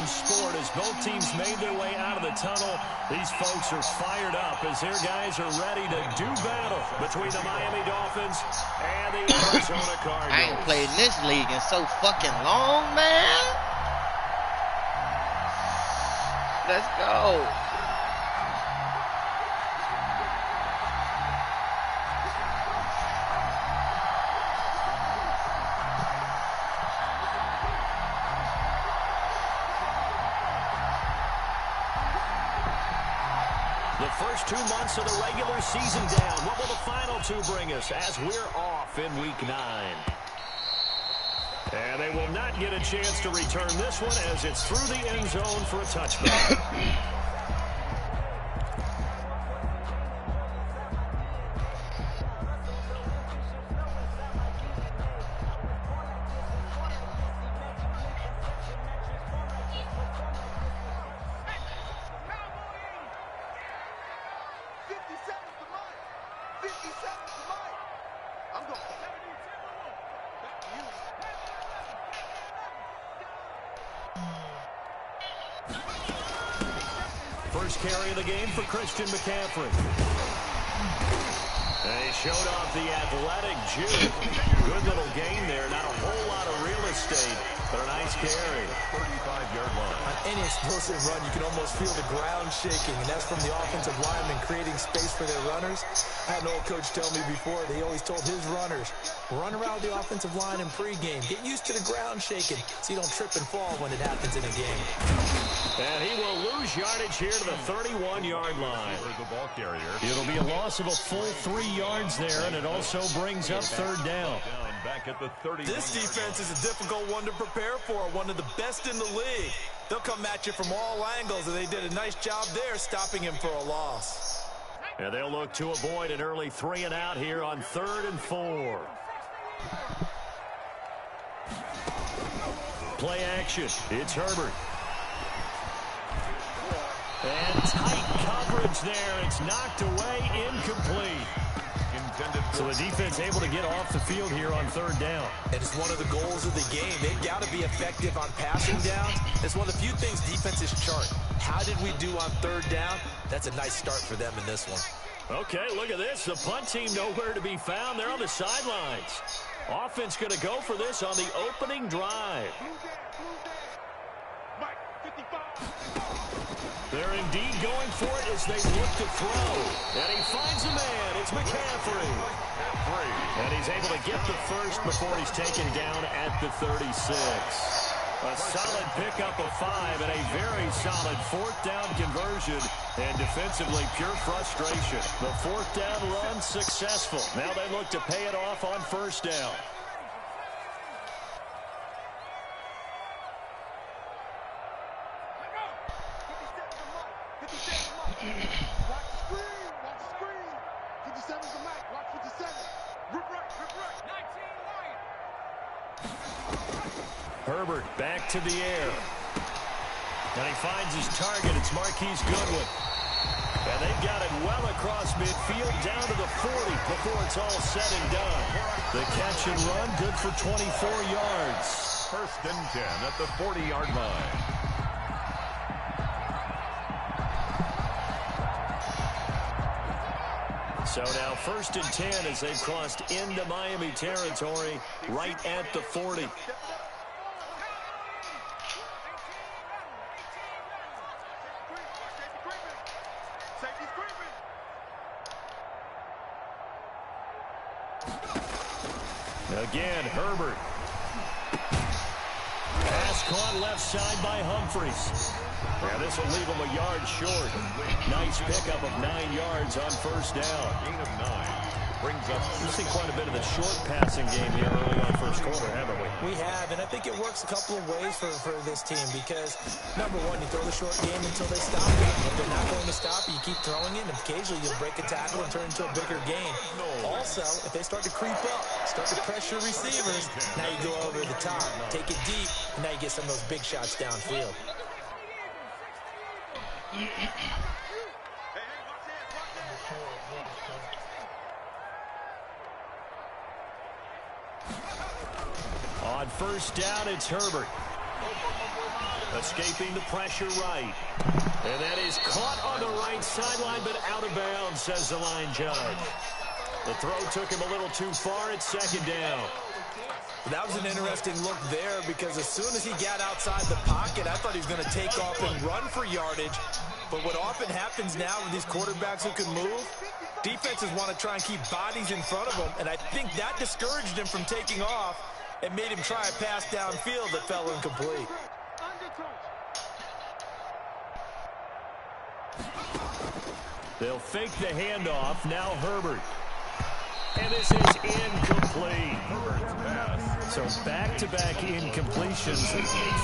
in sport as both teams made their way out of the tunnel. These folks are fired up as their guys are ready to do battle between the Miami Dolphins and the Arizona Cardinals. I ain't played in this league in so fucking long, man. Let's go. The first 2 months of the regular season down. What will the final two bring us as we're off in Week 9? And they will not get a chance to return this one as it's through the end zone for a touchback. First carry of the game for Christian McCaffrey. They showed off the athletic juke. Good little gain there. Not a whole lot of real estate, but a nice carry. 35-yard line. On any explosive run, you can almost feel the ground shaking, and that's from the offensive linemen creating space for their runners. I had an old coach tell me before that he always told his runners, run around the offensive line in pregame. Get used to the ground shaking so you don't trip and fall when it happens in a game. And he will lose yardage here to the 31-yard line. The ball carrier. It'll be a loss of a full 3 yards there, and it also brings up third down. Back at the 30. This defense is a difficult one to prepare for, one of the best in the league. They'll come at you from all angles, and they did a nice job there stopping him for a loss. And they'll look to avoid an early 3 and out here on 3rd and 4. Play action. It's Herbert. And tight coverage there. It's knocked away, incomplete. So the defense able to get off the field here on 3rd down. And it's one of the goals of the game. They've got to be effective on passing downs. It's one of the few things defenses chart. How did we do on 3rd down? That's a nice start for them in this one. Okay, look at this. The punt team nowhere to be found. They're on the sidelines. Offense going to go for this on the opening drive. They're indeed going for it as they look to throw. And he finds a man. It's McCaffrey. And he's able to get the first before he's taken down at the 36. A solid pickup of 5 and a very solid 4th down conversion. And defensively, pure frustration. The 4th down run successful. Now they look to pay it off on 1st down. Herbert back to the air. And he finds his target. It's Marquise Goodwin. And they've got it well across midfield down to the 40 before it's all said and done. The catch and run good for 24 yards. 1st and 10 at the 40-yard line. So now 1st and 10 as they've crossed into Miami territory right at the 40. Again, Herbert. Pass caught left side by Humphries. Yeah, this will leave him a yard short. Nice pickup of 9 yards on 1st down. Gain of 9. Brings up. We've seen quite a bit of the short passing game here early on 1st quarter, haven't we? We have, and I think it works a couple of ways for this team because, number one, you throw the short game until they stop you. If they're not going to stop you, you keep throwing it, and occasionally you'll break a tackle and turn into a bigger game. Also, if they start to creep up, start to pressure receivers, now you go over the top, take it deep, and now you get some of those big shots downfield. On 1st down, it's Herbert. Escaping the pressure right. And that is caught on the right sideline, but out of bounds, says the line judge. The throw took him a little too far. It's second down. That was an interesting look there because as soon as he got outside the pocket, I thought he was going to take off and run for yardage. But what often happens now with these quarterbacks who can move, defenses want to try and keep bodies in front of them, and I think that discouraged him from taking off and made him try a pass downfield that fell incomplete. They'll fake the handoff. Now Herbert. And this is incomplete. So back-to-back incompletions.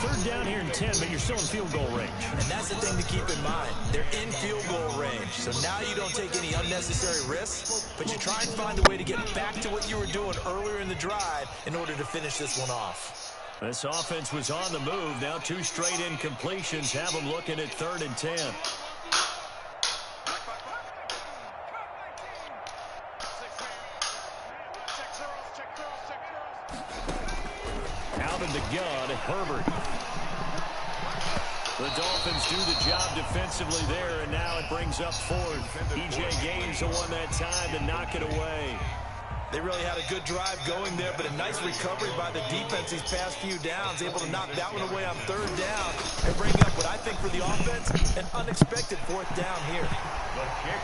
Third down here in 10, but you're still in field goal range. And that's the thing to keep in mind. They're in field goal range. So now you don't take any unnecessary risks, but you try and find a way to get back to what you were doing earlier in the drive in order to finish this one off. This offense was on the move. Now 2 straight incompletions have them looking at 3rd and 10. Out of the gun, Herbert. The Dolphins do the job defensively there, and now it brings up 4th. E.J. Gaines the one that time to knock it away. They really had a good drive going there, but a nice recovery by the defense these past few downs, able to knock that one away on 3rd down and bring up what I think for the offense, an unexpected 4th down here.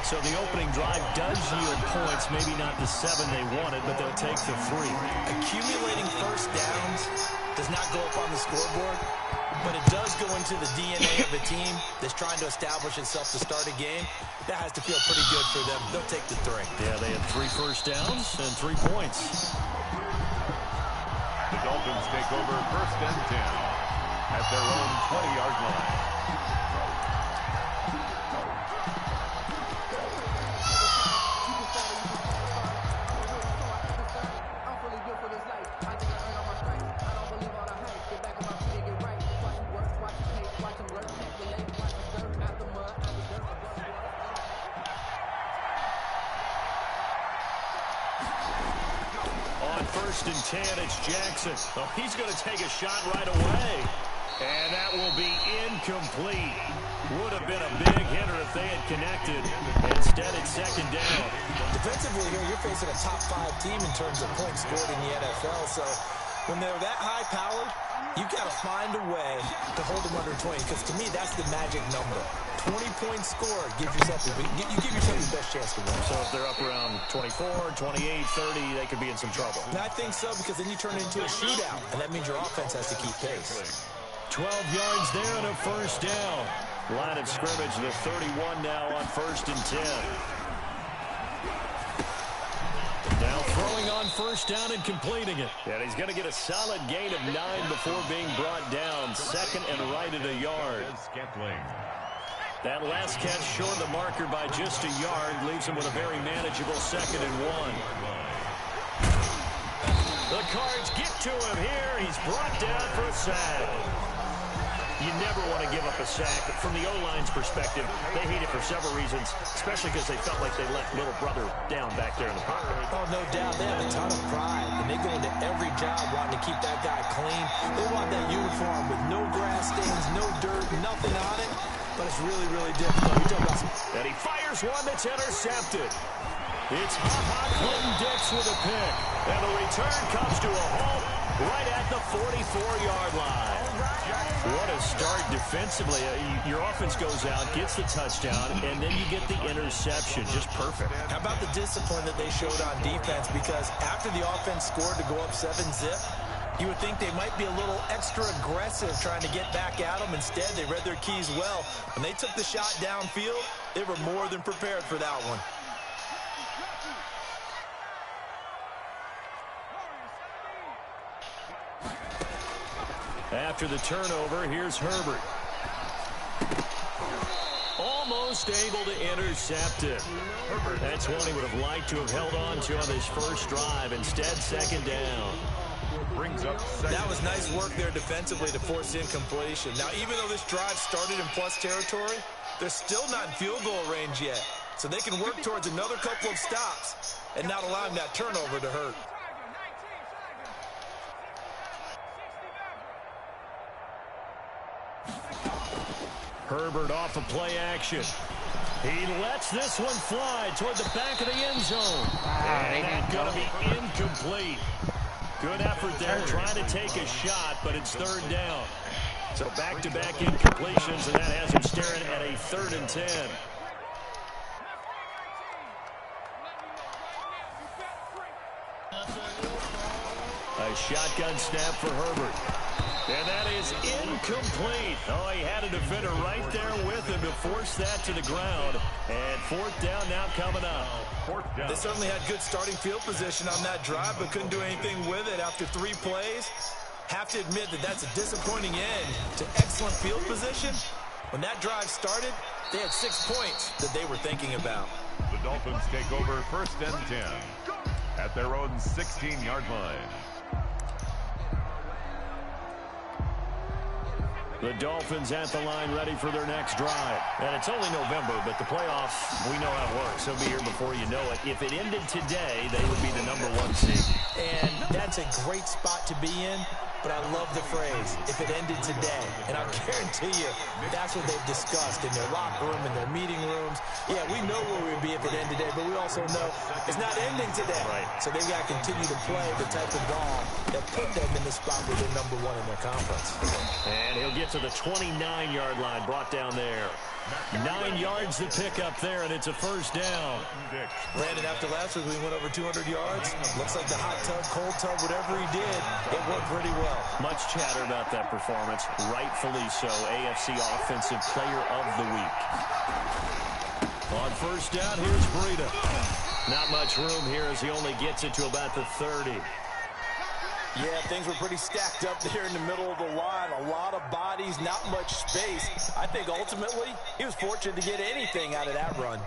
So the opening drive does yield points, maybe not the 7 they wanted, but they'll take the 3. Accumulating first downs does not go up on the scoreboard, but it does go into the DNA of a team that's trying to establish itself to start a game. That has to feel pretty good for them. They'll take the 3. Yeah, they had 3 first downs and 3 points. The Dolphins take over 1st and 10 at their own 20-yard line. First and 10, it's Jackson. Oh, he's going to take a shot right away. And that will be incomplete. Would have been a big hitter if they had connected. Instead, it's 2nd down. Defensively here, you're facing a top 5 team in terms of points scored in the NFL. So when they're that high-powered, you've got to find a way to hold them under 20. Because to me, that's the magic number. 20 points scored gives yourself you give yourself the best chance to win. So if they're up around 24, 28, 30, they could be in some trouble. And I think so, because then you turn it into a shootout, and that means your offense has to keep pace. 12 yards there and a first down. Line of scrimmage, the 31 now on 1st and 10. Now throwing on first down and completing it. And he's going to get a solid gain of 9 before being brought down. 2nd and right at a yard. That last catch short of the marker by just a yard leaves him with a very manageable 2nd and 1. The Cards get to him here. He's brought down for a sack. You never want to give up a sack. From the O-line's perspective, they hate it for several reasons, especially because they felt like they let little brother down back there in the pocket. Oh, no doubt. They have a ton of pride, and they go into every job wanting to keep that guy clean. They want that uniform with no grass stains, no dirt, nothing on it. But it's really, really difficult. And he fires one that's intercepted. It's Ha-Ha Clinton-Dix with a pick. And the return comes to a halt right at the 44-yard line. What a start defensively. Your offense goes out, gets the touchdown, and then you get the interception. Just perfect. How about the discipline that they showed on defense? Because after the offense scored to go up 7-zip, you would think they might be a little extra aggressive trying to get back at them. Instead, they read their keys well. When they took the shot downfield, they were more than prepared for that one. After the turnover, here's Herbert. Almost able to intercept it. That's one he would have liked to have held on to on his first drive. Instead, 2nd down. That was nice work there defensively to force incompletion. Now, even though this drive started in plus territory, they're still not in field goal range yet. So they can work towards another couple of stops and not allowing that turnover to hurt. Herbert off of play action. He lets this one fly toward the back of the end zone. And that's going to be incomplete. Good effort there trying to take a shot, but it's third down. So back-to-back incompletions, and that has him staring at a 3rd and 10. A shotgun snap for Herbert. And that is incomplete. Oh, he had a defender right there with him to force that to the ground. And 4th down now coming up. 4th down. They certainly had good starting field position on that drive, but couldn't do anything with it after 3 plays. Have to admit that that's a disappointing end to excellent field position. When that drive started, they had 6 points that they were thinking about. The Dolphins take over 1st and 10 at their own 16-yard line. The Dolphins at the line ready for their next drive. And it's only November, but the playoffs, we know how it works. They'll be here before you know it. If it ended today, they would be the #1 seed. And that's a great spot to be in, but I love the phrase, if it ended today. And I guarantee you, that's what they've discussed in their locker room, in their meeting rooms. Yeah, we know where we'd be if it ended today, but we also know it's not ending today. Right. So they've got to continue to play the type of ball that put them in the spot where they're #1 in their conference. And he'll get to the 29-yard line, brought down there. 9 yards to pick up there, and it's a 1st down. Brandon, after last week, we went over 200 yards. Looks like the hot tub, cold tub, whatever he did, it worked pretty well. Much chatter about that performance. Rightfully so. AFC Offensive Player of the Week. On 1st down, here's Breida. Not much room here as he only gets it to about the 30. Yeah, things were pretty stacked up there in the middle of the line. A lot of bodies, not much space. I think ultimately he was fortunate to get anything out of that run.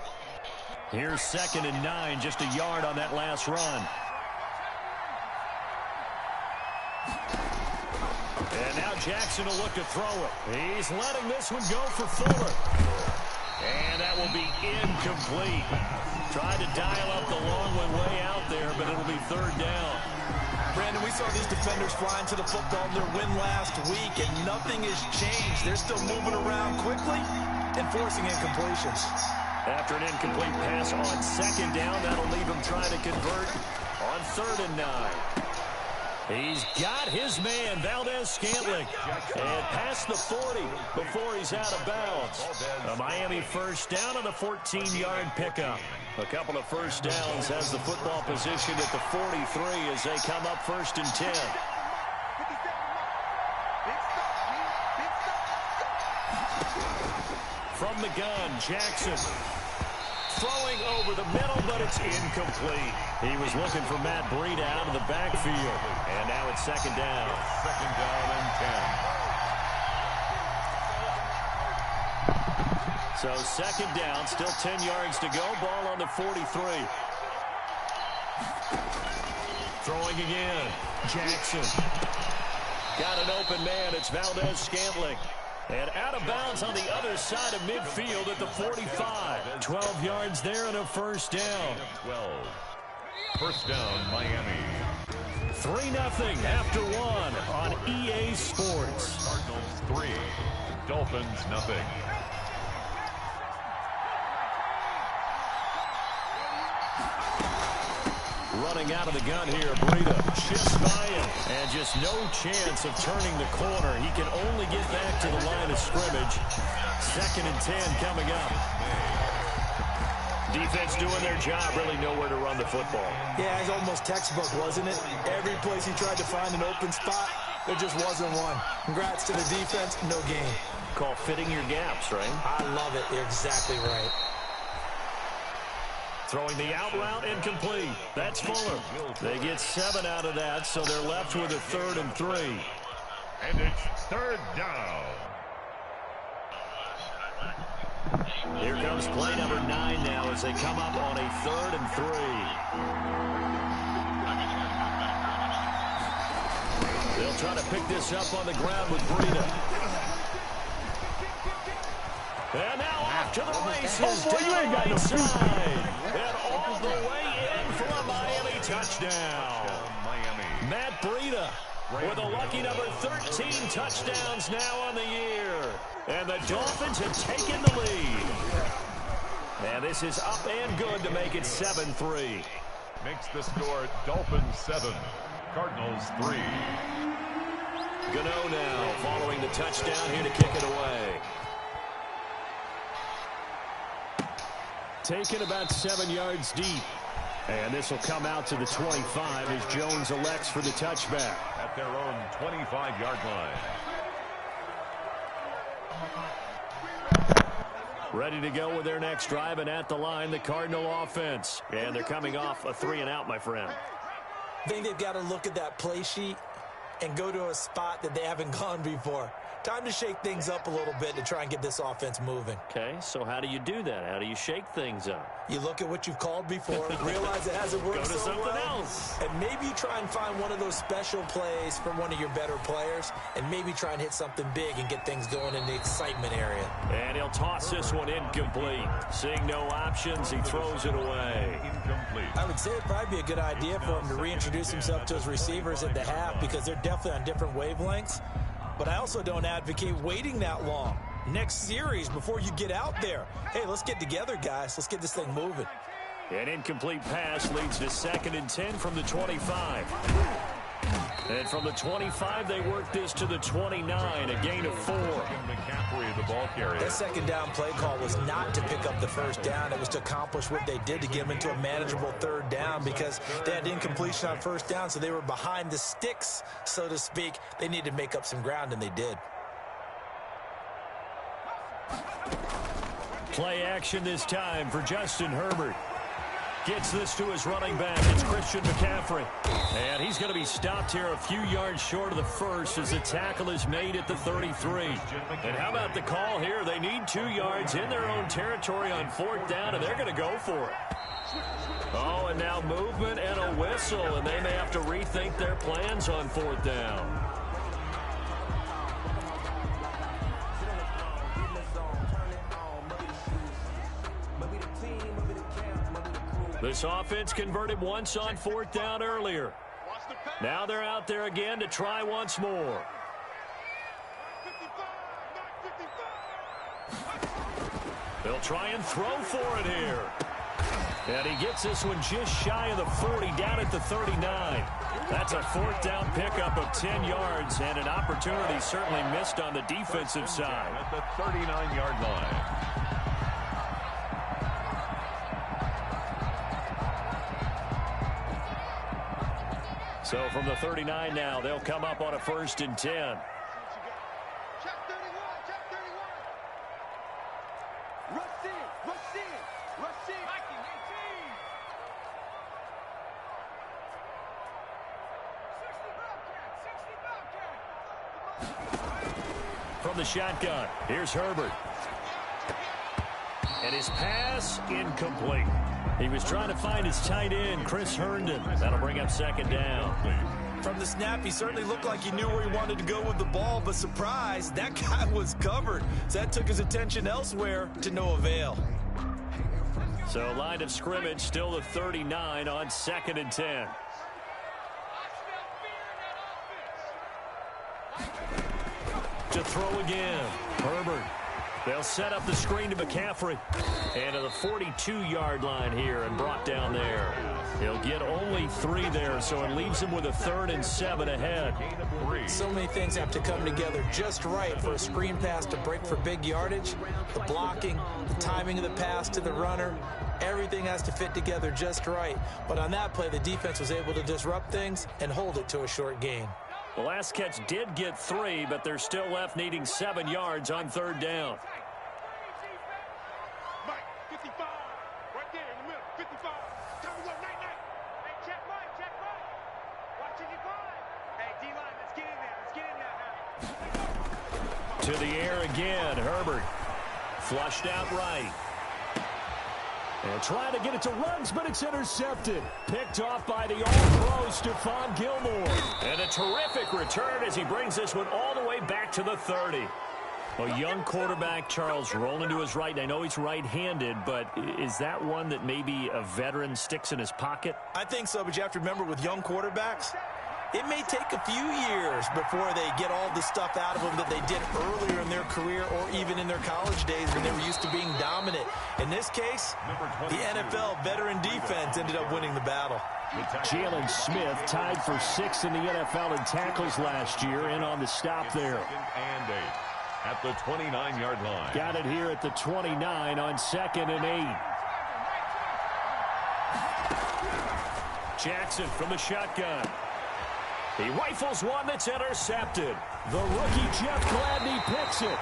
Here's 2nd and 9, just a yard on that last run. And now Jackson will look to throw it. He's letting this one go for Fuller. And that will be incomplete. Tried to dial up the long one way out there, but it'll be 3rd down. Brandon, we saw these defenders flying to the football in their win last week, and nothing has changed. They're still moving around quickly and forcing incompletions. After an incomplete pass on 2nd down, that'll leave him trying to convert on 3rd and 9. He's got his man, Valdez-Scantling, and past the 40 before he's out of bounds. A Miami 1st down on the 14-yard pickup. A couple of 1st downs has the football position at the 43 as they come up 1st and 10. From the gun, Jackson. Throwing over the middle, but it's incomplete. He was looking for Matt Breida out of the backfield. And now it's 2nd down. 2nd down and 10. So 2nd down, still 10 yards to go. Ball on the 43. Throwing again. Jackson. Got an open man. It's Valdez-Scantling. And out of bounds on the other side of midfield at the 45. 12 yards there and a 1st down. 12. 1st down, Miami. 3-0 after 1 on EA Sports. Cardinals 3. Dolphins nothing. Running out of the gun here, Breida shifts by him, and just no chance of turning the corner. He can only get back to the line of scrimmage. 2nd and 10 coming up. Defense doing their job, really nowhere to run the football. Yeah, it's almost textbook, wasn't it? Every place he tried to find an open spot, there just wasn't one. Congrats to the defense, no gain. Call fitting your gaps, right? I love it. You're exactly right. Throwing the out route incomplete. That's Fuller. They get 7 out of that, so they're left with a 3rd and 3. And it's 3rd down. Here comes play number 9 now as they come up on a 3rd and 3. They'll try to pick this up on the ground with Breida. And now off to the races down the right side. And all the way in for a Miami touchdown. Miami. Matt Breida with a lucky number 13 touchdowns now on the year. And the Dolphins have taken the lead. And this is up and good to make it 7-3. Makes the score Dolphins 7, Cardinals 3. Gano now following the touchdown here to kick it away. Taken about 7 yards deep. And this will come out to the 25 as Jones elects for the touchback. At their own 25-yard line. Ready to go with their next drive, and at the line, the Cardinal offense. And they're coming off a 3-and-out, my friend. I think they've got to look at that play sheet and go to a spot that they haven't gone before. Time to shake things up a little bit to try and get this offense moving. Okay, so how do you do that? How do you shake things up? You look at what you've called before, realize it hasn't worked Go to so something well, else. and maybe you try and find one of those special plays from one of your better players, and maybe try and hit something big and get things going in the excitement area. And he'll toss this one incomplete. Seeing no options, he throws it away. Incomplete. I would say it'd probably be a good idea for him to reintroduce himself to his receivers at the half because they're definitely on different wavelengths. But I also don't advocate waiting that long. Next series before you get out there. Hey, let's get together, guys. Let's get this thing moving. An incomplete pass leads to 2nd and 10 from the 25. And from the 25, they work this to the 29, a gain of 4. McCaffrey, the ball carrier. That second down play call was not to pick up the first down. It was to accomplish what they did to get them into a manageable 3rd down because they had incompletion on 1st down, so they were behind the sticks, so to speak. They needed to make up some ground, and they did. Play action this time for Justin Herbert. Gets this to his running back. It's Christian McCaffrey. And he's going to be stopped here a few yards short of the first as the tackle is made at the 33. And how about the call here? They need 2 yards in their own territory on 4th down, and they're going to go for it. Oh, and now movement and a whistle, and they may have to rethink their plans on 4th down. This offense converted once on 4th down earlier. Now they're out there again to try once more. They'll try and throw for it here. And he gets this one just shy of the 40, down at the 39. That's a 4th down pickup of 10 yards, and an opportunity certainly missed on the defensive side. At the 39-yard line. So from the 39 now, they'll come up on a 1st and 10. Check 31, check 31. Rush in, rush in, rush in. Viking 18. 60 Bobcat. From the shotgun, here's Herbert. And his pass incomplete. He was trying to find his tight end, Chris Herndon. That'll bring up 2nd down. From the snap, he certainly looked like he knew where he wanted to go with the ball, but surprise, that guy was covered. So that took his attention elsewhere to no avail. So line of scrimmage still the 39 on 2nd and 10. To throw again, Herbert. They'll set up the screen to McCaffrey. And to the 42-yard line here and brought down there. He'll get only 3 there, so it leaves him with a 3rd and 7 ahead. So many things have to come together just right for a screen pass to break for big yardage. The blocking, the timing of the pass to the runner, everything has to fit together just right. But on that play, the defense was able to disrupt things and hold it to a short gain. The last catch did get 3, but they're still left needing 7 yards on 3rd down. Mike, 55. Right there in the middle, 55. Tell me what, night. Hey, check Mike. Watching you blind. Hey, D-line, let's get in there. To the air again, Herbert. Flushed out right. And trying to get it to Ruggs, but it's intercepted. Picked off by the all-pro Stephon Gilmore. And a terrific return as he brings this one all the way back to the 30. A young quarterback, Charles, rolling to his right. I know he's right-handed, but is that one that maybe a veteran sticks in his pocket? I think so, but you have to remember with young quarterbacks, It may take a few years before they get all the stuff out of them that they did earlier in their career or even in their college days when they were used to being dominant. In this case, the NFL veteran defense ended up winning the battle. Jalen Smith tied for 6th in the NFL in tackles last year, in on the stop there. And 8 at the 29-yard line. Got it here at the 29 on 2nd and 8. Jackson from the shotgun. He rifles one that's intercepted. The rookie Jeff Gladney picks it.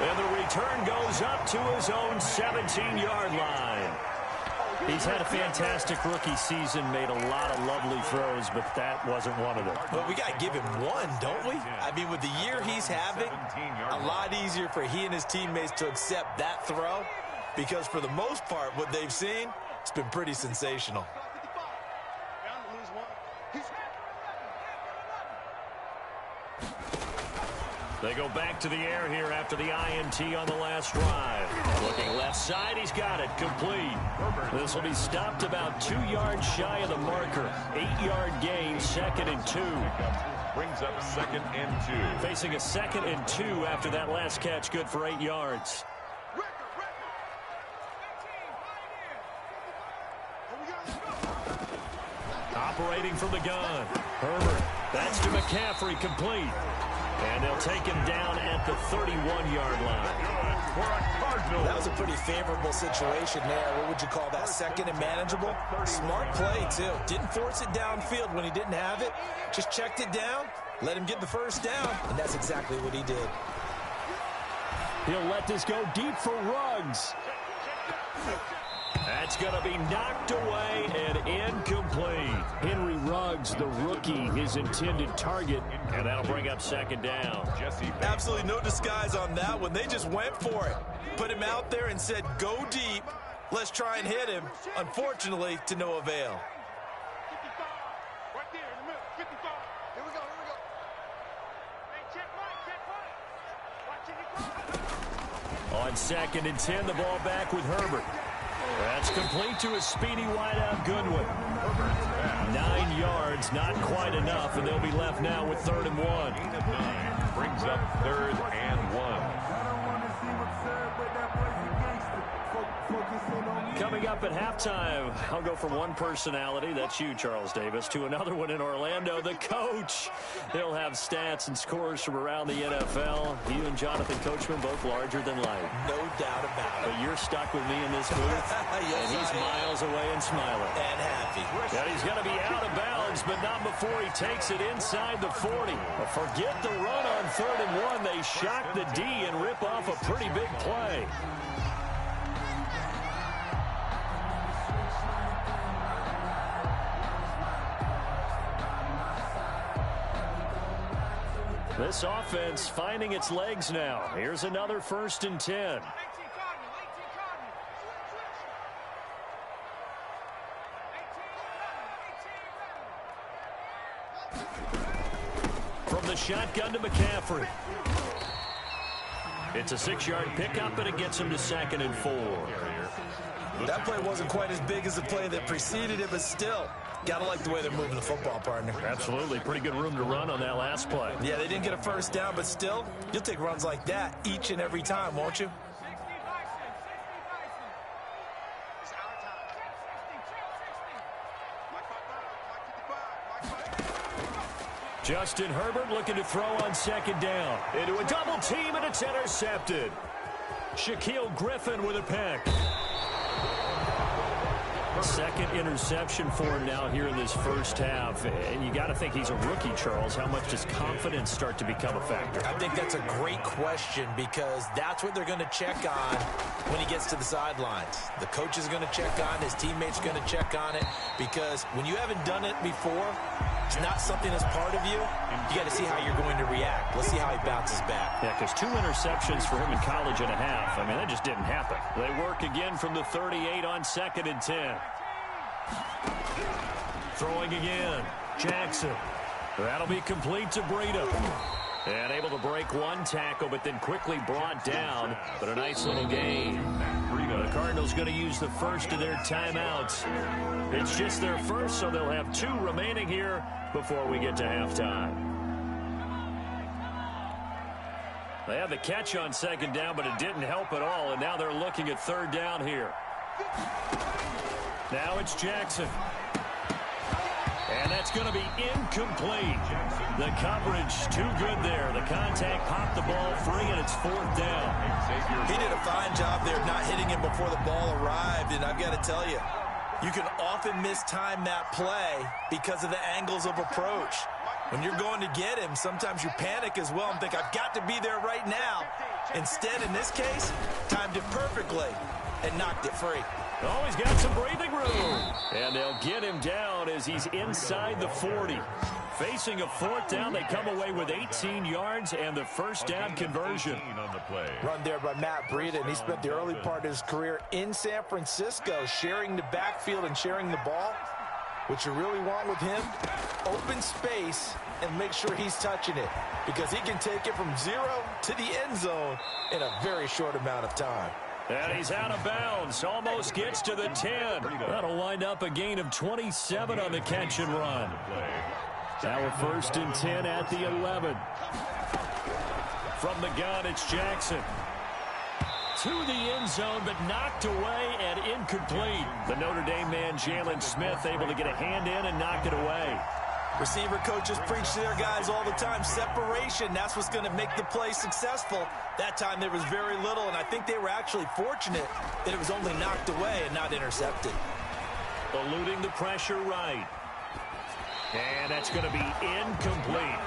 And the return goes up to his own 17-yard line. He's had a fantastic rookie season, made a lot of lovely throws, but that wasn't one of them. Well, we got to give him one, don't we? I mean, with the year he's having, a lot easier for he and his teammates to accept that throw, because for the most part, what they've seen, it's been pretty sensational. They go back to the air here after the INT on the last drive. Looking left side, he's got it, complete. This will be stopped about 2 yards shy of the marker. 8-yard gain, 2nd and 2. Brings up 2nd and 2. Facing a 2nd and 2 after that last catch, good for 8 yards. Operating from the gun. Herbert, that's to McCaffrey, complete. And they'll take him down at the 31-yard line. That was a pretty favorable situation there. What would you call that? 2nd and manageable? Smart play, too. Didn't force it downfield when he didn't have it. Just checked it down, let him get the first down, and that's exactly what he did. He'll let this go deep for Ruggs. That's going to be knocked away and incomplete. Henry Ruggs, the rookie, his intended target, and that'll bring up 2nd down. Absolutely no disguise on that one. They just went for it. Put him out there and said, go deep. Let's try and hit him. Unfortunately, to no avail. 55. Right there in the middle. 55. Here we go. Hey, check Mike. On 2nd and 10, the ball back with Herbert. That's complete to a speedy wideout Goodwin. 9 yards, not quite enough, and they'll be left now with 3rd and 1. 9 brings up 3rd and 1. Coming up at halftime, I'll go from one personality, that's you, Charles Davis, to another one in Orlando, the coach. He'll have stats and scores from around the NFL. You and Jonathan Coachman, both larger than life. No doubt about it. But you're stuck with me in this booth, Yes, and he's miles away and smiling. And happy. And he's going to be out of bounds, but not before he takes it inside the 40. Forget the run on 3rd and 1. They shock the D and rip off a pretty big play. This offense finding its legs now. Here's another 1st and 10. From the shotgun to McCaffrey. It's a 6-yard pickup, and it gets him to 2nd and 4. That play wasn't quite as big as the play that preceded it, but still, gotta like the way they're moving the football, partner. Absolutely. Pretty good room to run on that last play. Yeah, they didn't get a first down, but still, you'll take runs like that each and every time, won't you? Justin Herbert looking to throw on 2nd down. Into a double team, and it's intercepted. Shaquille Griffin with a pick. 2nd interception for him now here in this first half. And you got to think he's a rookie, Charles. How much does confidence start to become a factor? I think that's a great question, because that's what they're going to check on when he gets to the sidelines. The coach is going to check on, his teammates are going to check on it, because when you haven't done it before, it's not something that's part of you. You got to see how you're going to react. Let's see how he bounces back. Yeah, because 2 interceptions for him in college and a half. I mean, that just didn't happen. They work again from the 38 on 2nd and 10. Throwing again. Jackson. That'll be complete to Breida. And able to break one tackle, but then quickly brought down. But a nice little gain. The Cardinals going to use the first of their timeouts. It's just their first, so they'll have 2 remaining here before we get to halftime. They had the catch on second down, but it didn't help at all, and now they're looking at third down here. Now it's Jackson. And that's going to be incomplete. The coverage too good there. The contact popped the ball free, and it's fourth down. He did a fine job there of not hitting him before the ball arrived, and I've got to tell you, you can often mistime that play because of the angles of approach. When you're going to get him, sometimes you panic as well and think, I've got to be there right now. Instead, in this case, timed it perfectly and knocked it free. Oh, he's got some breathing room. And they'll get him down as he's inside the 40. Facing a fourth down, they come away with 18 yards and the first down conversion. On the play. Run there by Matt Breida, and he spent the early part of his career in San Francisco sharing the backfield and sharing the ball. What you really want with him, open space and make sure he's touching it, because he can take it from 0 to the end zone in a very short amount of time. And he's out of bounds. Almost gets to the 10. That'll wind up a gain of 27 on the catch and run. Now a first and 10 at the 11. From the gun, it's Jackson. To the end zone, but knocked away and incomplete. The Notre Dame man, Jalen Smith, able to get a hand in and knock it away. Receiver coaches preach to their guys all the time. Separation, that's what's going to make the play successful. That time there was very little, and I think they were actually fortunate that it was only knocked away and not intercepted. Eluding the pressure right. And that's going to be incomplete.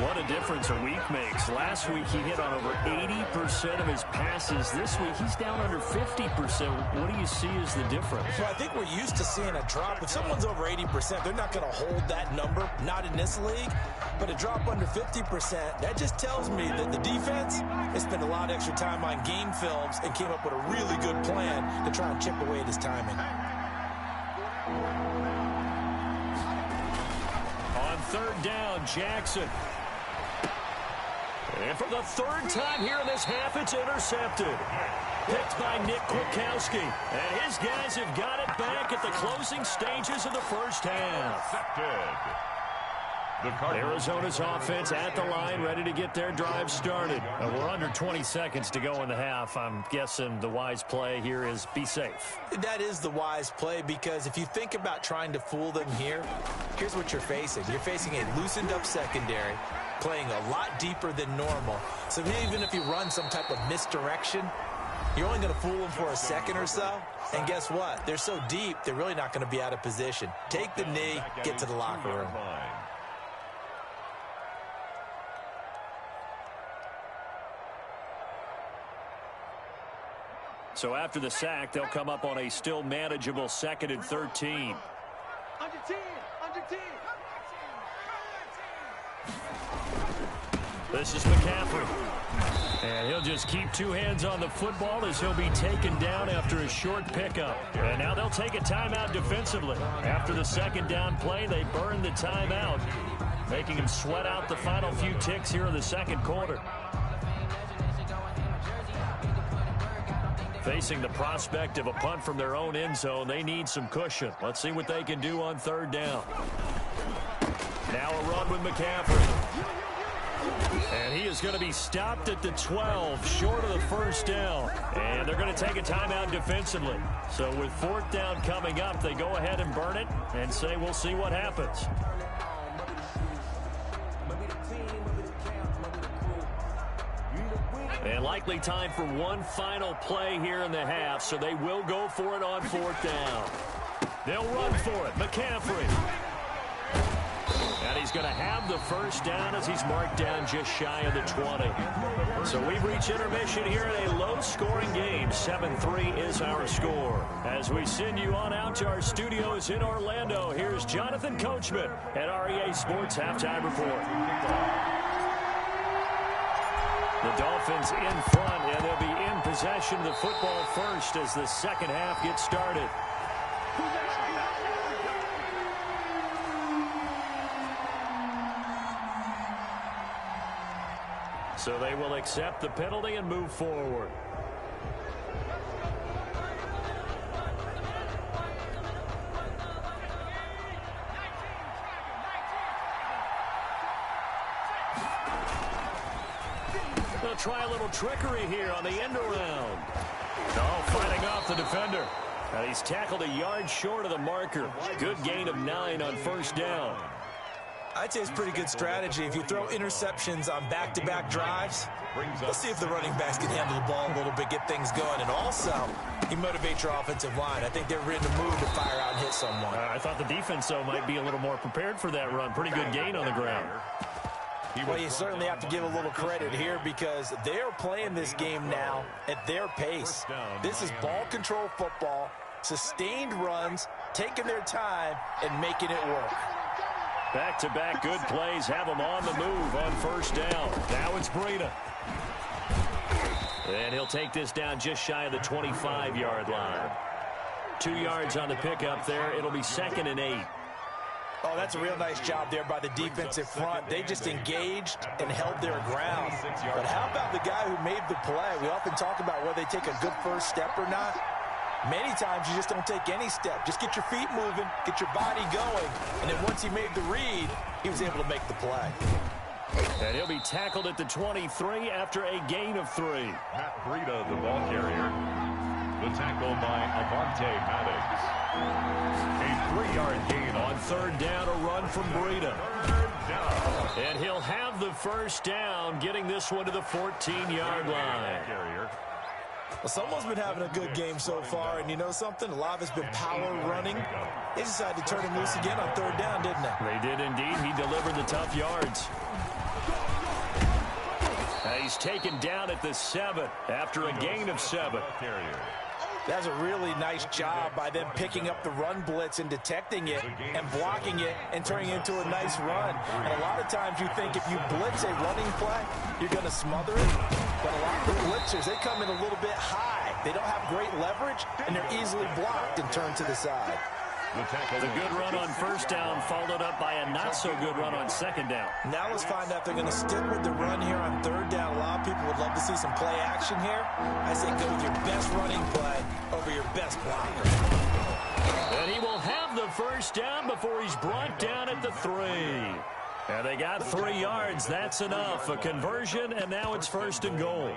What a difference a week makes. Last week he hit on over 80% of his passes. This week he's down under 50%. What do you see as the difference? Well, I think we're used to seeing a drop. If someone's over 80%, they're not going to hold that number, not in this league. But a drop under 50%, that just tells me that the defense has spent a lot of extra time on game films and came up with a really good plan to try and chip away at his timing. Third down, Jackson. And for the third time here in this half, it's intercepted. Picked by Nick Kwiatkowski. And his guys have got it back at the closing stages of the first half. Arizona's offense at the line, ready to get their drive started. We're under 20 seconds to go in the half. I'm guessing the wise play here is be safe. That is the wise play, because if you think about trying to fool them here, here's what you're facing. You're facing a loosened up secondary, playing a lot deeper than normal. So even if you run some type of misdirection, you're only going to fool them for a second or so. And guess what? They're so deep, they're really not going to be out of position. Take the knee, get to the locker room. So after the sack, they'll come up on a still manageable 2nd and 13. Under 10, under 10. This is McCaffrey. And he'll just keep 2 hands on the football as he'll be taken down after a short pickup. And now they'll take a timeout defensively. After the second down play, they burn the timeout, making him sweat out the final few ticks here in the second quarter. Facing the prospect of a punt from their own end zone, they need some cushion. Let's see what they can do on third down. Now a run with McCaffrey. And he is going to be stopped at the 12, short of the first down. And they're going to take a timeout defensively. So with fourth down coming up, they go ahead and burn it and say we'll see what happens. And likely time for one final play here in the half, so they will go for it on fourth down. They'll run for it. McCaffrey. And he's going to have the first down as he's marked down just shy of the 20. So we've reached intermission here in a low-scoring game. 7-3 is our score. As we send you on out to our studios in Orlando, here's Jonathan Coachman at REA Sports Halftime Report. The Dolphins in front, and they'll be in possession of the football first as the second half gets started. So they will accept the penalty and move forward. They'll try a little trickery here on the end around. Oh, fighting off the defender. And he's tackled a yard short of the marker. Good gain of 9 on first down. I'd say it's pretty good strategy. If you throw interceptions on back-to-back drives, let's see if the running backs can handle the ball a little bit, get things going. And also, he motivates your offensive line. I think they're ready to move to fire out and hit someone. I thought the defense, though, might be a little more prepared for that run. Pretty good gain on the ground. Well, you certainly have to give a little credit here because they're playing this game now at their pace. This is ball control football, sustained runs, taking their time, and making it work. Back-to-back good plays have them on the move on first down. Now it's Breida. And he'll take this down just shy of the 25-yard line. 2 yards on the pickup there. It'll be 2nd and 8. Oh, that's a real nice job there by the defensive front. They just engaged and held their ground. But how about the guy who made the play? We often talk about whether they take a good first step or not. Many times you just don't take any step. Just get your feet moving, get your body going, and then once he made the read, he was able to make the play. And he'll be tackled at the 23 after a gain of 3. Matt Breida, the ball carrier. The tackle by Avante Maddox. A 3-yard gain on third down, a run from Breida. And he'll have the first down, getting this one to the 14-yard line. Well, someone's been having a good game so far, and you know something? A lot of it's been power running. They decided to turn him loose again on third down, didn't they? They did indeed. He delivered the tough yards. He's taken down at the 7 after a gain of 7. That's a really nice job by them picking up the run blitz and detecting it and blocking it and turning it into a nice run. And a lot of times you think if you blitz a running play, you're going to smother it. But a lot of the blitzers, they come in a little bit high. They don't have great leverage, and they're easily blocked and turned to the side. The good run on first down followed up by a not-so-good run on second down. Now let's find out if they're going to stick with the run here on third down. A lot of people would love to see some play action here. I say go with your best running play over your best blocker. And he will have the first down before he's brought down at the 3. And they got 3 yards. That's enough. A conversion, and now it's 1st and goal.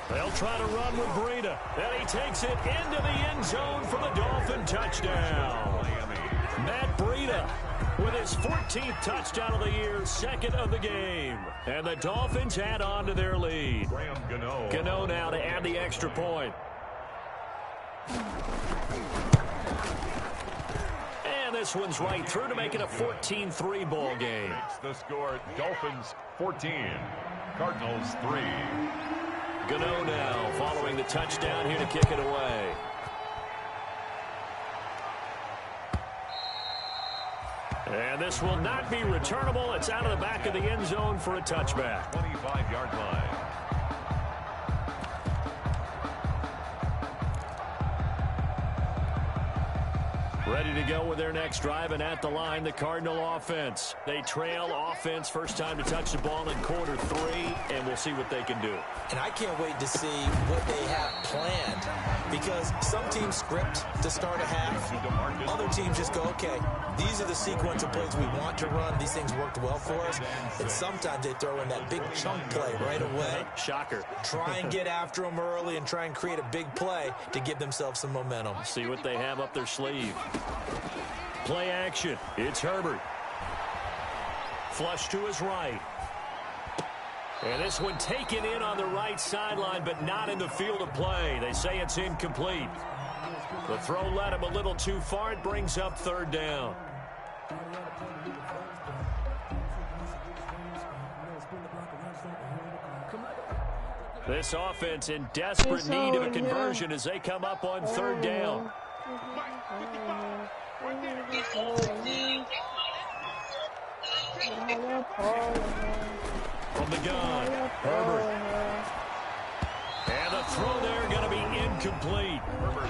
They'll try to run with Breida. And he takes it into the end zone for the Dolphin touchdown. Matt Breida with his 14th touchdown of the year, 2nd of the game. And the Dolphins add on to their lead. Gano now to add the extra point. And this one's right through to make it a 14-3 ball game. The score, Dolphins 14, Cardinals 3. Gano now following the touchdown here to kick it away. And this will not be returnable. It's out of the back of the end zone for a touchback. 25-yard line. Ready to go with their next drive, and at the line, the Cardinal offense. They trail offense, first time to touch the ball in quarter 3, and we'll see what they can do. And I can't wait to see what they have planned, because some teams script to start a half. Other teams just go, okay, these are the sequence of plays we want to run. These things worked well for us. And sometimes they throw in that big chunk play right away. Shocker. Try and get after them early and try and create a big play to give themselves some momentum. See what they have up their sleeve. Play action. It's Herbert. Flush to his right. And this one taken in on the right sideline, but not in the field of play. They say it's incomplete. The throw led him a little too far. It brings up 3rd down. This offense in desperate need of a conversion as they come up on 3rd down. From the gun, Herbert. And the throw there going to be incomplete.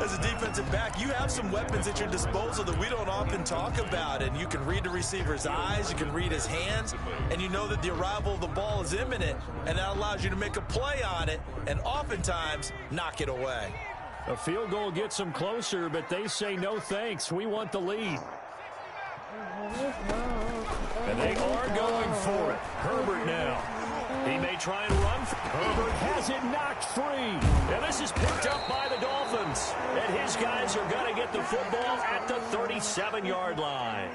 As a defensive back, you have some weapons at your disposal that we don't often talk about. And you can read the receiver's eyes, you can read his hands, and you know that the arrival of the ball is imminent. And that allows you to make a play on it and oftentimes knock it away. A field goal gets them closer, but they say no thanks. We want the lead. And they are going for it. Herbert now. He may try and run. Herbert has it knocked free. And this is picked up by the Dolphins. And his guys are going to get the football at the 37-yard line.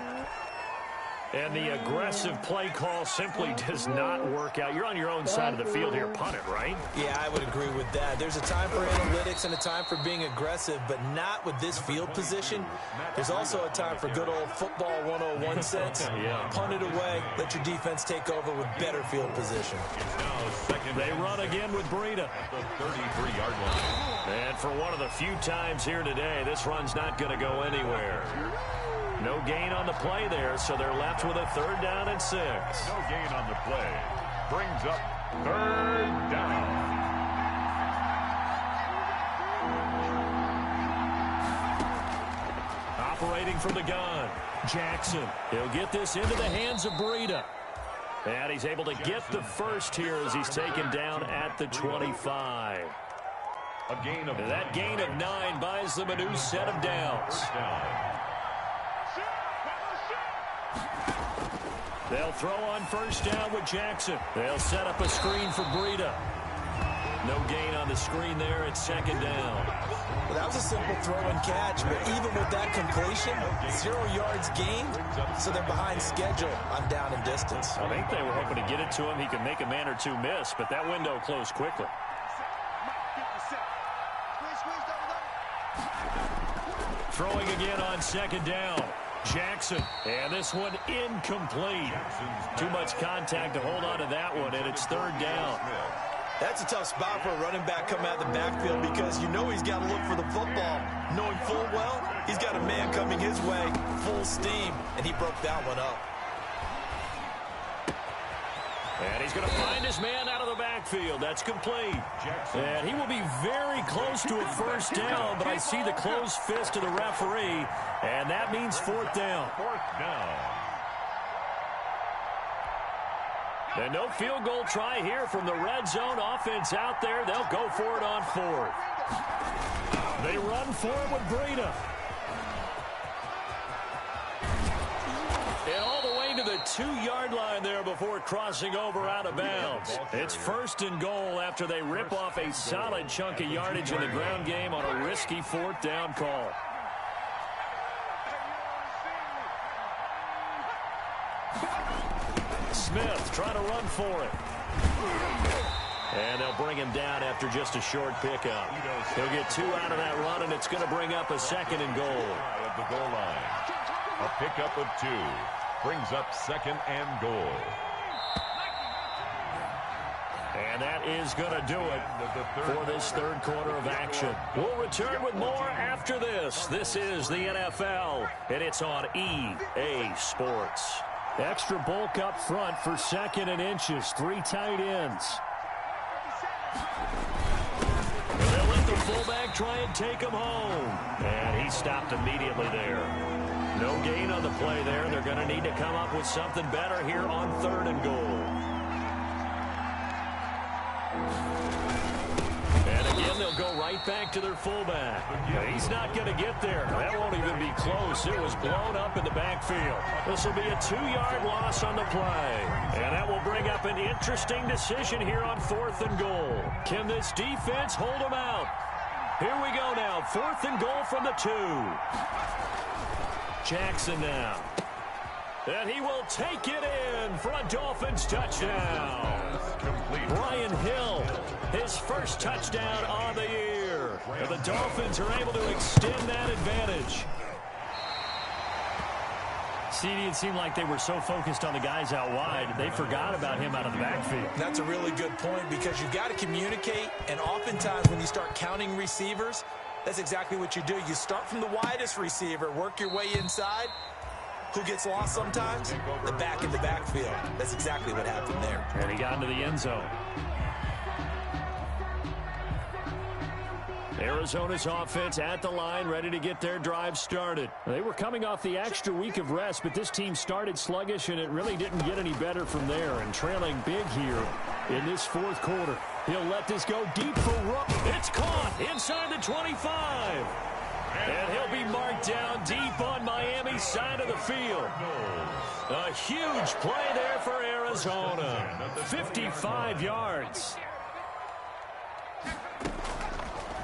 And the aggressive play call simply does not work out. You're on your own side of the field here. Punt it, right? Yeah, I would agree with that. There's a time for analytics and a time for being aggressive, but not with this field position. There's also a time for good old football 101 sense. Yeah. Punt it away. Let your defense take over with better field position. They run again with Breida. The 33-yard line. And for one of the few times here today, this run's not going to go anywhere. No gain on the play there, so they're left with a 3rd down and 6. No gain on the play. Brings up 3rd down. Operating from the gun, Jackson. He'll get this into the hands of Breida. And he's able to get the first here as he's taken down at the 25. A gain of That gain of 9 buys them a new set of downs. They'll throw on 1st down with Jackson. They'll set up a screen for Breida. No gain on the screen there at 2nd down. Well, that was a simple throw and catch, but even with that completion, 0 yards gained, so they're behind schedule on down and distance. I think they were hoping to get it to him. He could make a man or two miss, but that window closed quickly. Throwing again on 2nd down. Jackson, and this one incomplete. Too much contact to hold on to that one, and it's 3rd down. That's a tough spot for a running back coming out of the backfield because you know he's got to look for the football, knowing full well he's got a man coming his way, full steam, and he broke that one up. And he's going to find his man out of the backfield. That's complete. And he will be very close to a 1st down, but I see the closed fist of the referee, and that means 4th down. 4th down. And no field goal try here from the red zone offense out there. They'll go for it on 4th. They run for it with Breida. And all the way to the 2-yard line there before crossing over out of bounds. It's 1st and goal after they rip off a solid chunk of yardage in the ground game on a risky 4th down call. Smith trying to run for it. And they'll bring him down after just a short pickup. He'll get 2 out of that run, and it's going to bring up a 2nd and goal. At the goal line. A pickup of 2. Brings up 2nd and goal. And that is going to do it for this 3rd quarter of action. We'll return with more after this. This is the NFL, and it's on EA Sports. Extra bulk up front for 2nd and inches. 3 tight ends. They'll let the fullback try and take him home. And he stopped immediately there. No gain on the play there. They're going to need to come up with something better here on 3rd and goal. And again, they'll go right back to their fullback. He's not going to get there. That won't even be close. It was blown up in the backfield. This will be a 2-yard loss on the play. And that will bring up an interesting decision here on 4th and goal. Can this defense hold them out? Here we go now. 4th and goal from the 2. Jackson now. And he will take it in for a Dolphins touchdown. Brian Hill, his first touchdown on the year. And the Dolphins are able to extend that advantage. CD, it seemed like they were so focused on the guys out wide, they forgot about him out of the backfield. That's a really good point because you've got to communicate, and oftentimes when you start counting receivers, that's exactly what you do. You start from the widest receiver, work your way inside. Who gets lost sometimes? The back in the backfield. That's exactly what happened there. And he got into the end zone. Arizona's offense at the line, ready to get their drive started. They were coming off the extra week of rest, but this team started sluggish, and it really didn't get any better from there. And trailing big here in this fourth quarter. He'll let this go deep for Rook. It's caught inside the 25. And he'll be marked down deep on Miami's side of the field. A huge play there for Arizona. 55 yards.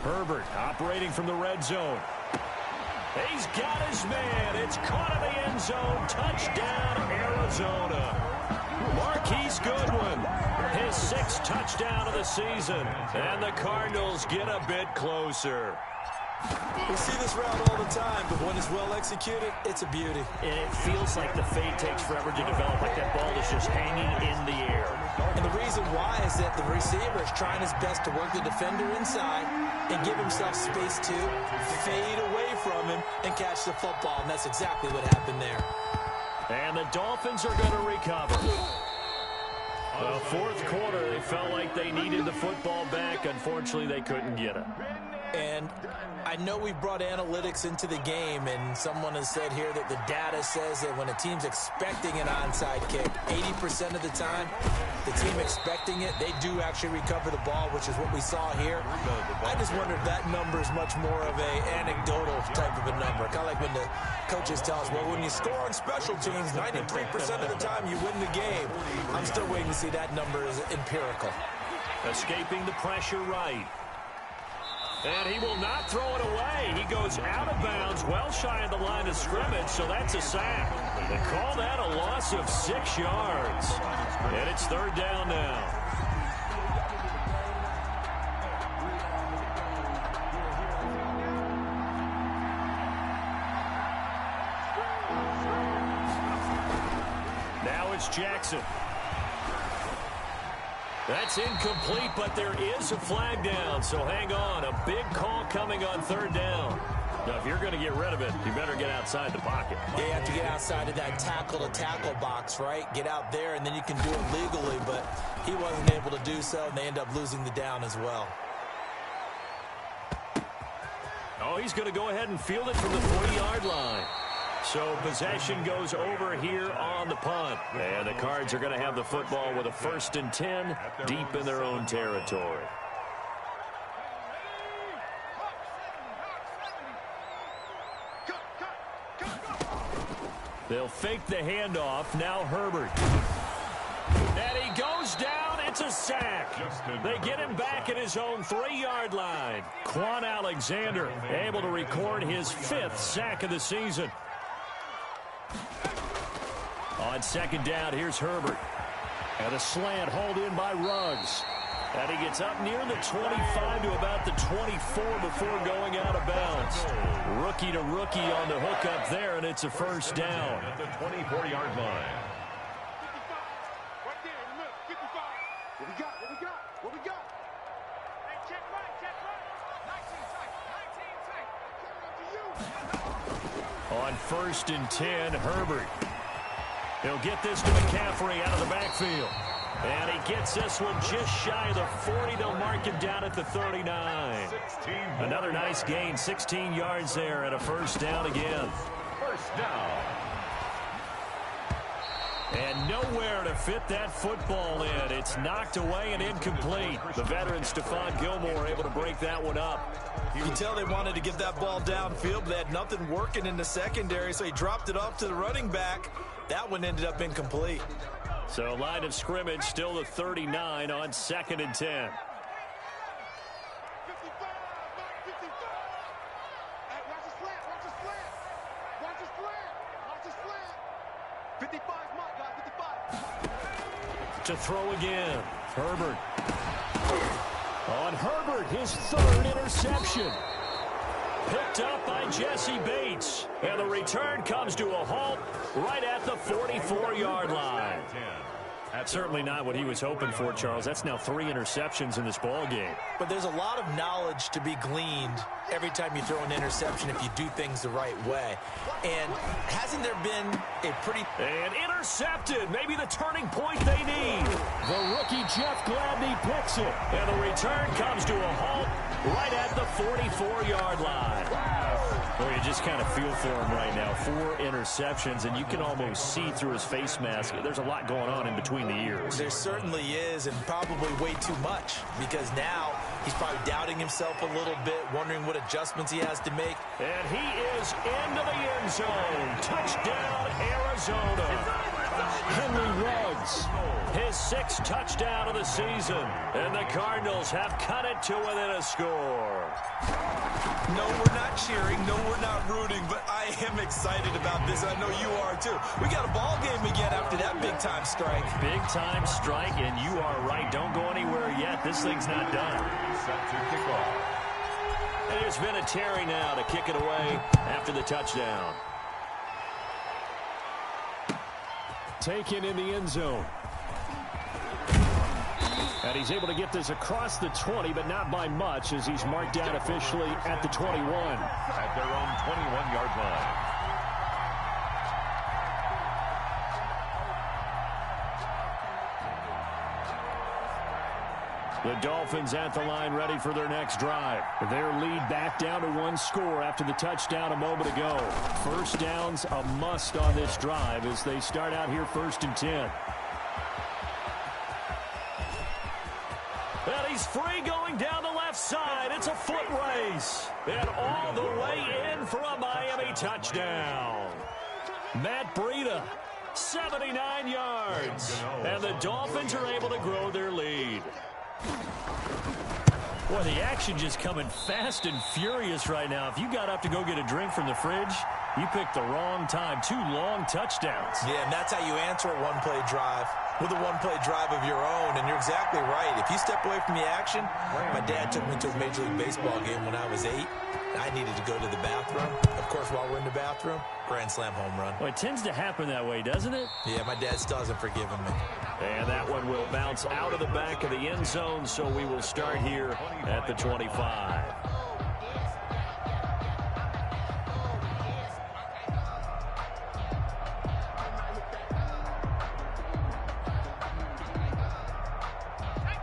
Herbert operating from the red zone. He's got his man. It's caught in the end zone. Touchdown, Arizona. Marquise Goodwin, his 6th touchdown of the season. And the Cardinals get a bit closer. We see this route all the time, but when it's well executed, it's a beauty. And it feels like the fade takes forever to develop, like that ball is just hanging in the air. And the reason why is that the receiver is trying his best to work the defender inside and give himself space to fade away from him and catch the football, and that's exactly what happened there. And the Dolphins are going to recover. The fourth quarter, they felt like they needed the football back. Unfortunately, they couldn't get it. And I know we've brought analytics into the game, and someone has said here that the data says that when a team's expecting an onside kick, 80% of the time, the team expecting it, they do actually recover the ball, which is what we saw here. I just wonder if that number is much more of a anecdotal type of a number. Kind of like when the coaches tell us, well, when you score on special teams, 93% of the time you win the game. I'm still waiting to see that number is empirical. Escaping the pressure right. And he will not throw it away. He goes out of bounds, well shy of the line of scrimmage, so that's a sack. They call that a loss of 6 yards. And it's 3rd down now. Now it's Jackson. That's incomplete, but there is a flag down, so hang on. A big call coming on 3rd down. Now, if you're going to get rid of it, you better get outside the pocket. Yeah, you have to get outside of that tackle-to-tackle box, right? Get out there, and then you can do it legally, but he wasn't able to do so, and they end up losing the down as well. Oh, he's going to go ahead and field it from the 40-yard line. So possession goes over here on the punt. And the Cards are going to have the football with a 1st and 10 deep in their own territory. They'll fake the handoff. Now Herbert. And he goes down. It's a sack. They get him back at his own 3-yard line. Quan Alexander able to record his 5th sack of the season. On 2nd down, here's Herbert. And a slant hauled in by Ruggs. And he gets up near the 25 to about the 24 before going out of bounds. Rookie to rookie on the hook up there, and it's a 1st down. At the 24-yard line. Right there in the middle, 55. What we got? What we got? What we got? Hey, check right, check right. 19 tight, 19 tight. On 1st and 10, Herbert. He'll get this to McCaffrey out of the backfield. And he gets this one just shy of the 40. They'll mark him down at the 39. Another nice gain, 16 yards there and a 1st down again. 1st down. And nowhere to fit that football in. It's knocked away and incomplete. The veteran Stephon Gilmore able to break that one up. You can tell they wanted to get that ball downfield, but they had nothing working in the secondary, so he dropped it off to the running back. That one ended up incomplete. So line of scrimmage still the 39 on 2nd and 10. 55, Mike, 55. Hey, watch the slant, watch the slant. Watch the slant, watch the slant. 55 is Mike, guys, 55. To throw again, Herbert. On Herbert, his 3rd interception. Picked up by Jesse Bates. And the return comes to a halt right at the 44-yard line. That's certainly not what he was hoping for, Charles. That's now 3 interceptions in this ball game. But there's a lot of knowledge to be gleaned every time you throw an interception if you do things the right way. And hasn't there been a pretty... And intercepted. Maybe the turning point they need. The rookie Jeff Gladney picks it. And the return comes to a halt right at the 44-yard line. Well, you just kind of feel for him right now. 4 interceptions, and you can almost see through his face mask. There's a lot going on in between the ears. There certainly is, and probably way too much, because now he's probably doubting himself a little bit, wondering what adjustments he has to make. And he is into the end zone. Touchdown, Arizona. Henry Ruggs, his 6th touchdown of the season. And the Cardinals have cut it to within a score. No, we're not cheering. No, we're not rooting, but I am excited about this. I know you are, too. We got a ball game again after that big-time strike. Big-time strike, and you are right. Don't go anywhere yet. This thing's not done. Set to kick off. And there's Vinatieri now to kick it away after the touchdown. Taken in the end zone. And he's able to get this across the 20, but not by much, as he's marked down officially at the 21. At their own 21-yard line. The Dolphins at the line, ready for their next drive. Their lead back down to 1 score after the touchdown a moment ago. First down's a must on this drive as they start out here 1st and 10. And he's free going down the left side. It's a foot race. And all the way in for a Miami touchdown. Matt Breida, 79 yards. And the Dolphins are able to grow their lead. Boy, the action just coming fast and furious right now. If you got up to go get a drink from the fridge, you picked the wrong time. 2 long touchdowns. Yeah, and that's how you answer a one-play drive, with a one-play drive of your own. And you're exactly right. If you step away from the action, my dad took me to a Major League Baseball game when I was 8. I needed to go to the bathroom. Of course, while we're in the bathroom, grand slam home run. Well, it tends to happen that way, doesn't it? Yeah, my dad still hasn't forgiven me. And that one will bounce out of the back of the end zone, so we will start here at the 25.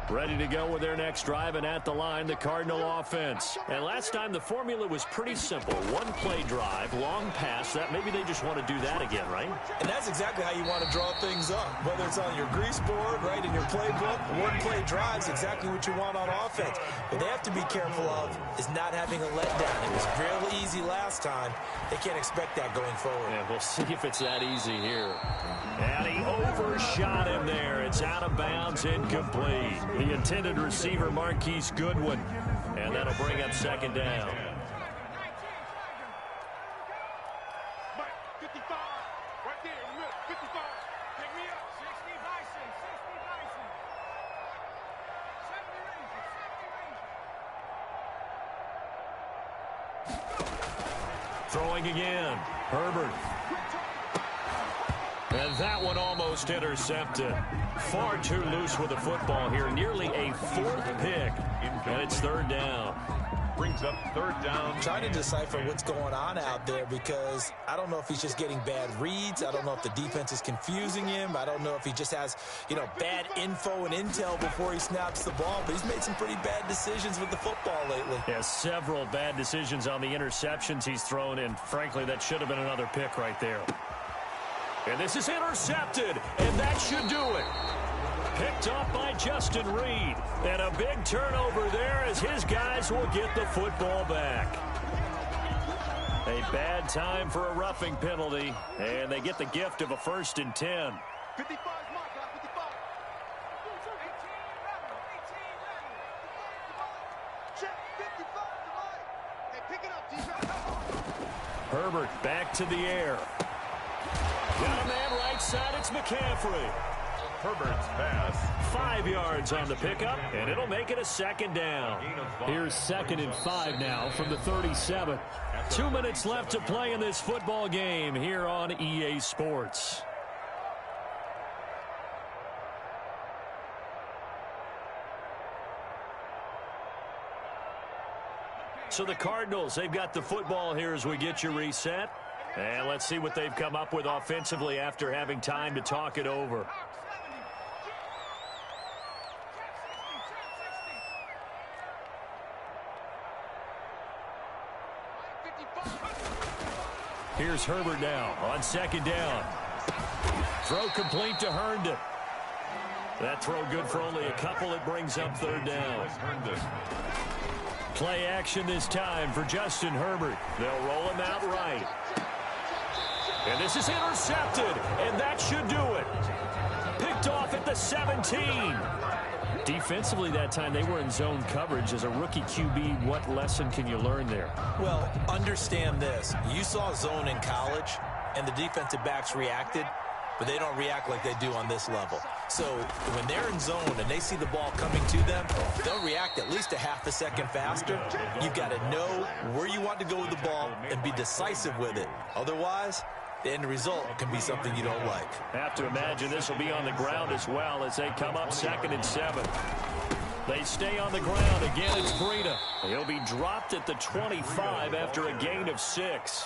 Ready to go with their next drive, and at the line, the Cardinal offense. And last time, the formula was pretty simple. 1-play drive, long pass. That maybe they just want to do that again, right? And that's exactly how you want to draw things up. Whether it's on your grease board, right, in your playbook, 1-play drive is exactly what you want on offense. What they have to be careful of is not having a letdown. It was real easy last time. They can't expect that going forward. Yeah, we'll see if it's that easy here. And he overshot him there. It's out of bounds, incomplete. The intended receiver, Marquise Goodwin. And that'll bring up 2nd down. 55, right there in the middle, 55. Take me up. 60 Bison, 60 Bison. 70 Rangers, 70 Rangers. Throwing again. Herbert. And that one almost intercepted. Far too loose with the football here. Nearly a 4th pick. And it's 3rd down. Brings up 3rd down. I'm trying to decipher what's going on out there, because I don't know if he's just getting bad reads. I don't know if the defense is confusing him. I don't know if he just has, bad info and intel before he snaps the ball. But he's made some pretty bad decisions with the football lately. Yeah, several bad decisions on the interceptions he's thrown, and frankly, that should have been another pick right there. And this is intercepted, and that should do it. Picked up by Justin Reed. And a big turnover there as his guys will get the football back. A bad time for a roughing penalty, and they get the gift of a 1st and 10. 55 is my guy, 55. 18, check, 55, divide. Hey, pick it up, DJ. Herbert back to the air. Got a man right side, it's McCaffrey. Herbert's pass. 5 yards on the pickup, and it'll make it a 2nd down. Here's 2nd and 5 now from the 37. 2 minutes left to play in this football game here on EA Sports. So the Cardinals, they've got the football here as we get you reset. And let's see what they've come up with offensively after having time to talk it over. Here's Herbert now on second down. Throw complete to Herndon. That throw good for only a couple. It brings up third down. Play action this time for Justin Herbert. They'll roll him out right. And this is intercepted, and that should do it. Picked off at the 17. Defensively that time, they were in zone coverage. As a rookie QB, what lesson can you learn there? Well, understand this. You saw zone in college, and the defensive backs reacted, but they don't react like they do on this level. So when they're in zone and they see the ball coming to them, they'll react at least a half a second faster. You've got to know where you want to go with the ball and be decisive with it. Otherwise, the end result can be something you don't like. Have to imagine this will be on the ground as well as they come up 2nd and 7. They stay on the ground. Again, it's Breida. He'll be dropped at the 25 after a gain of 6.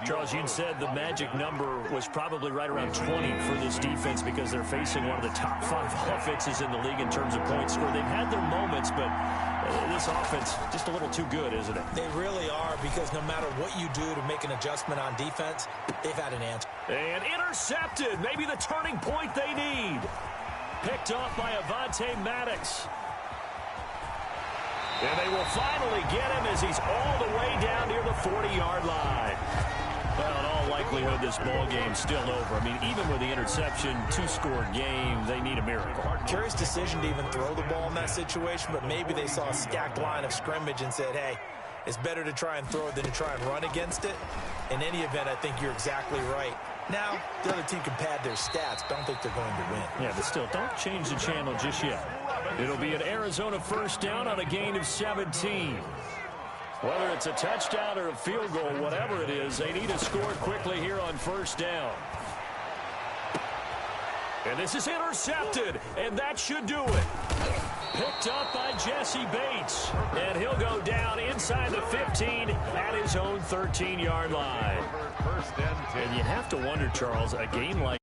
Charles, you'd said the magic number was probably right around 20 for this defense because they're facing one of the top 5 offenses in the league in terms of points scored. They've had their moments, but this offense just a little too good, isn't it? They really are, because no matter what you do to make an adjustment on defense, they've had an answer. And intercepted. Maybe the turning point they need. Picked off by Avonte Maddox. And they will finally get him as he's all the way down near the 40-yard line. Well, in all likelihood, this ball game's still over. I mean, even with the interception, 2-score game, they need a miracle. Curious decision to even throw the ball in that situation, but maybe they saw a stacked line of scrimmage and said, hey, it's better to try and throw it than to try and run against it. In any event, I think you're exactly right. Now, the other team can pad their stats, but I don't think they're going to win. Yeah, but still, don't change the channel just yet. It'll be an Arizona first down on a gain of 17. Whether it's a touchdown or a field goal, whatever it is, they need to score quickly here on first down. And this is intercepted, and that should do it. Picked up by Jesse Bates, and he'll go down inside the 15 at his own 13-yard line. And you have to wonder, Charles, a game like